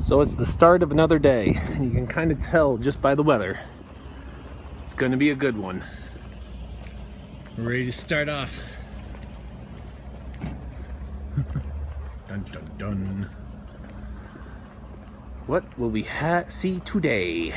So it's the start of another day, and you can kind of tell just by the weather. It's going to be a good one. We're ready to start off. Dun dun dun. What will we see today?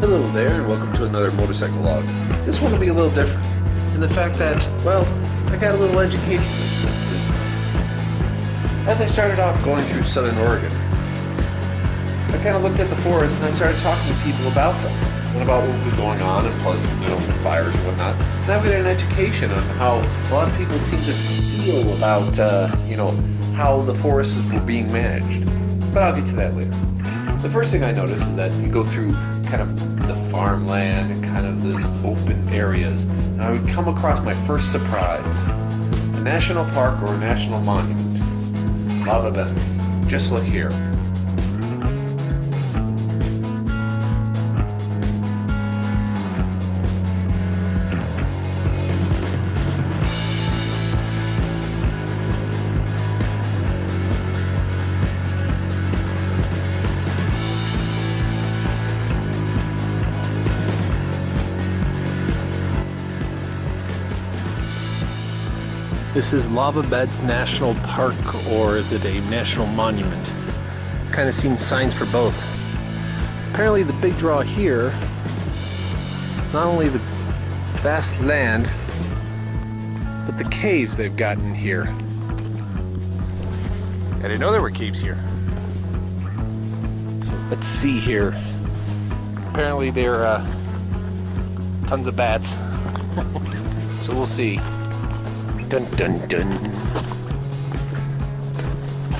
Hello there, and welcome to another motorcycle log. This one will be a little different in the fact that, well, I got a little education this time. As I started off going through southern Oregon, I kind of looked at the forest and I started talking to people about them and about what was going on, and plus, the fires and whatnot. And I've got an education on how a lot of people seem to feel about, how the forests were being managed. But I'll get to that later. The first thing I noticed is that you go through kind of the farmland and kind of this open areas, and I would come across my first surprise. A national park or a national monument. Lava beds. Just look here. This is Lava Beds National Park, or is it a national monument? Kind of seen signs for both. Apparently the big draw here, not only the vast land, but the caves they've got in here. I didn't know there were caves here. So let's see here. Apparently there are tons of bats. So we'll see. Dun dun dun.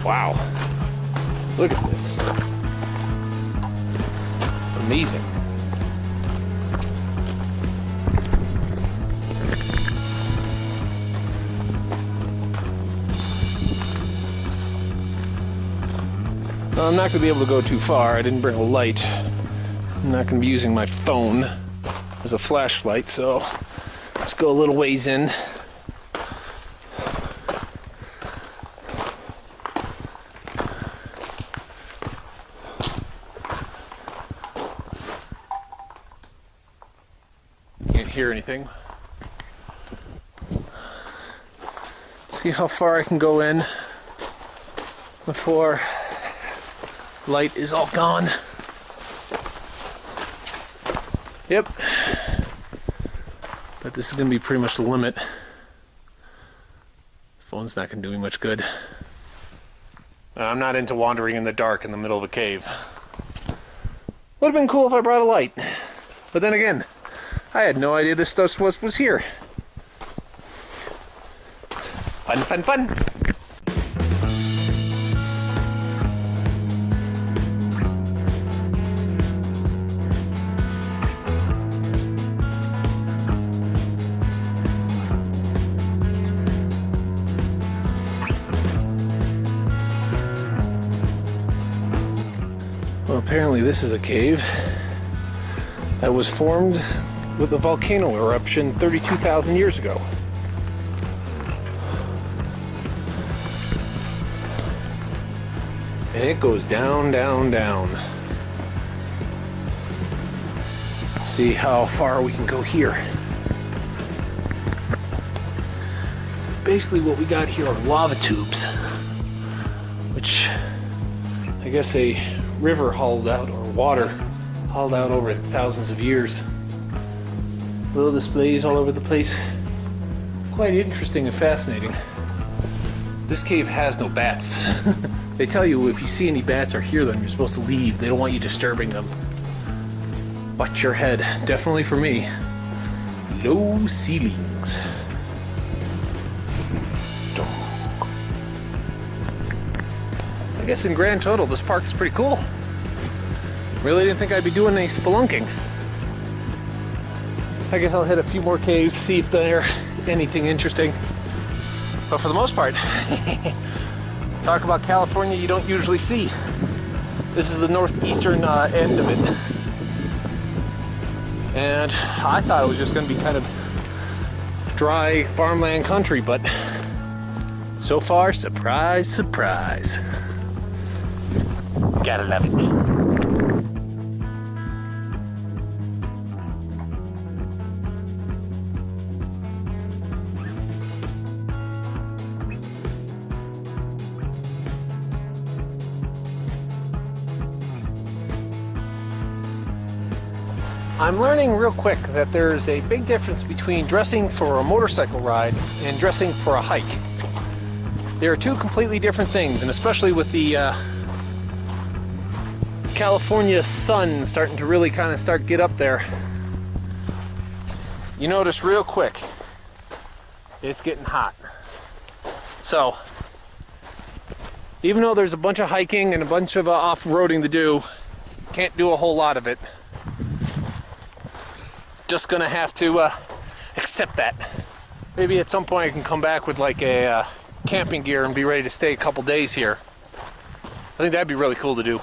Wow. Look at this. Amazing. Well, I'm not going to be able to go too far. I didn't bring a light. I'm not going to be using my phone as a flashlight, so let's go a little ways in. Hear anything. See how far I can go in before light is all gone. Yep. But this is going to be pretty much the limit. Phone's not going to do me much good. I'm not into wandering in the dark in the middle of a cave. Would have been cool if I brought a light. But then again, I had no idea this stuff was here. Fun, fun, fun! Well, apparently this is a cave that was formed with a volcano eruption 32,000 years ago. And it goes down, down, down. Let's see how far we can go here. Basically what we got here are lava tubes, which I guess a river hauled out, or water hauled out over thousands of years. Little displays all over the place. Quite interesting and fascinating. This cave has no bats. They tell you if you see any bats or hear them, you're supposed to leave. They don't want you disturbing them. Watch your head. Definitely for me. Low ceilings. I guess in grand total, this park is pretty cool. Really didn't think I'd be doing any spelunking. I guess I'll hit a few more caves, see if there's anything interesting. But for the most part, talk about California you don't usually see. This is the northeastern end of it. And I thought it was just going to be kind of dry farmland country, but so far, surprise, surprise. Gotta love it. I'm learning real quick that there's a big difference between dressing for a motorcycle ride and dressing for a hike. They are two completely different things, and especially with the California sun starting to really kind of get up there, you notice real quick it's getting hot. So even though there's a bunch of hiking and a bunch of off-roading to do, can't do a whole lot of it. Just gonna have to accept that. Maybe at some point I can come back with like a camping gear and be ready to stay a couple days here. I think that'd be really cool to do.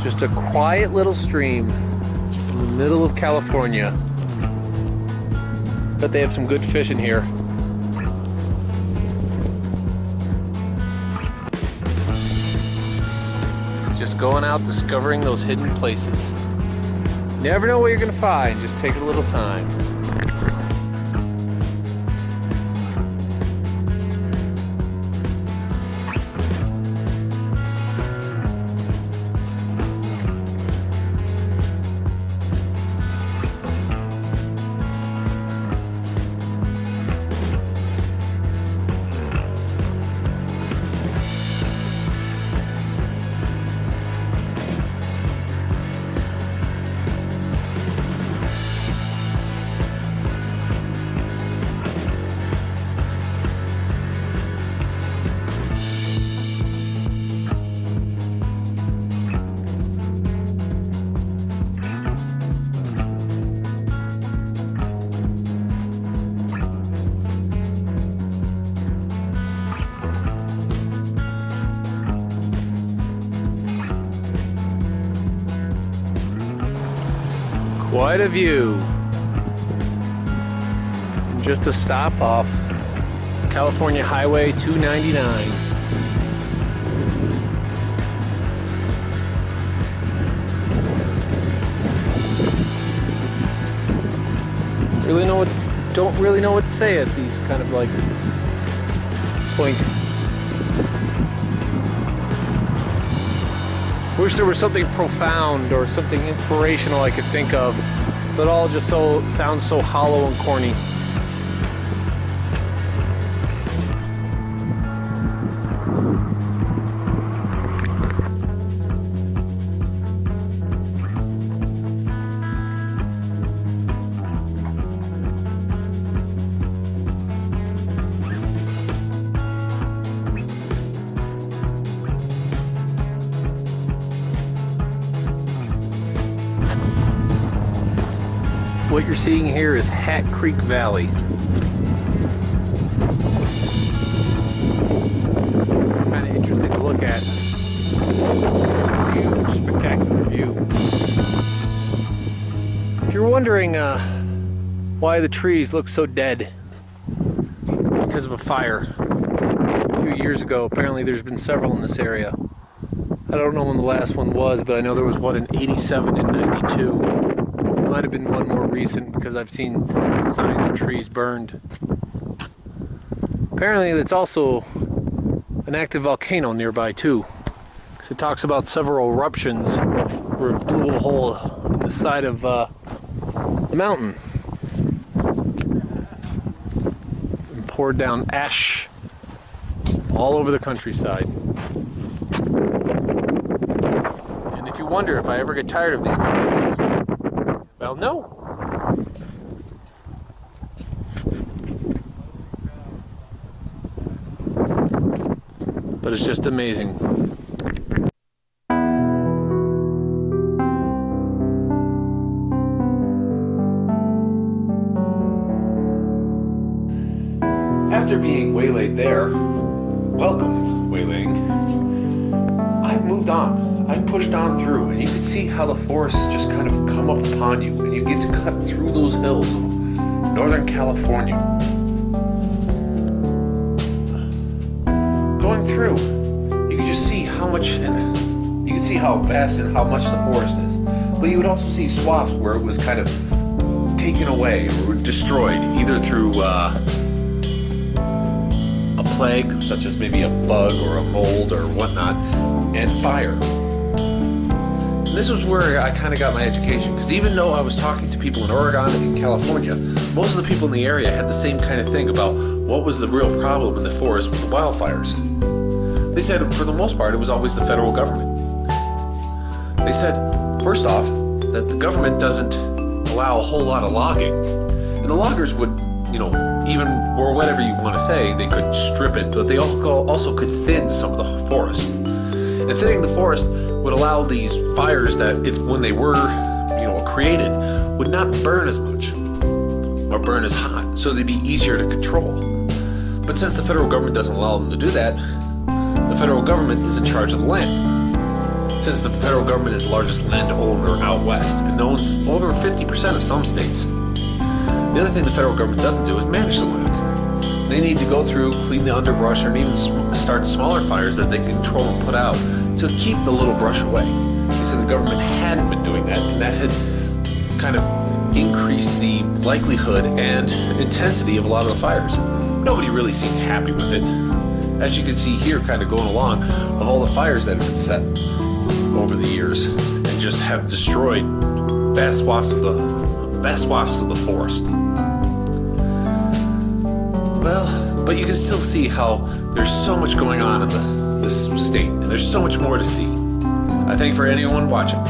Just a quiet little stream in the middle of California. Bet they have some good fish in here. Just going out discovering those hidden places. Never know what you're gonna find, just take a little time. Quite a view. Just a stop off California Highway 299. Don't really know what to say at these kind of like points. Wish there was something profound or something inspirational I could think of, but all just sounds so hollow and corny. What you're seeing here is Hat Creek Valley. Kind of interesting to look at. Huge, spectacular view. If you're wondering why the trees look so dead, because of a fire a few years ago. Apparently there's been several in this area. I don't know when the last one was, but I know there was one in 87 and 92. Might have been one more recent because I've seen signs of trees burned. Apparently it's also an active volcano nearby too. So it talks about several eruptions where it blew a hole in the side of the mountain and poured down ash all over the countryside. And if you wonder if I ever get tired of these comments, well, no. But it's just amazing. After being waylaid there, welcomed waylaying, I moved on. I pushed on through, and you could see how the forests just kind of come up upon you, and you get to cut through those hills of Northern California. Going through, you could just see how much, and you could see how vast and how much the forest is. But you would also see swaths where it was kind of taken away or destroyed, either through a plague, such as maybe a bug or a mold or whatnot, and fire. And this was where I kind of got my education, because even though I was talking to people in Oregon and in California, most of the people in the area had the same kind of thing about what was the real problem in the forest with the wildfires. They said, for the most part, it was always the federal government. They said, first off, that the government doesn't allow a whole lot of logging, and the loggers would, even, or whatever you want to say, they could strip it, but they also could thin some of the forest. And thinning the forest would allow these fires that, when they were, created, would not burn as much or burn as hot, so they'd be easier to control. But since the federal government doesn't allow them to do that, the federal government is in charge of the land. Since the federal government is the largest landowner out west and owns over 50% of some states, the other thing the federal government doesn't do is manage the land. They need to go through, clean the underbrush, and even start smaller fires that they can control and put out to keep the little brush away. They said the government hadn't been doing that, and that had kind of increased the likelihood and intensity of a lot of the fires. Nobody really seemed happy with it. As you can see here, kind of going along, of all the fires that have been set over the years and just have destroyed vast swaths of the forest. Well, but you can still see how there's so much going on in this state, and there's so much more to see. I thank for anyone watching.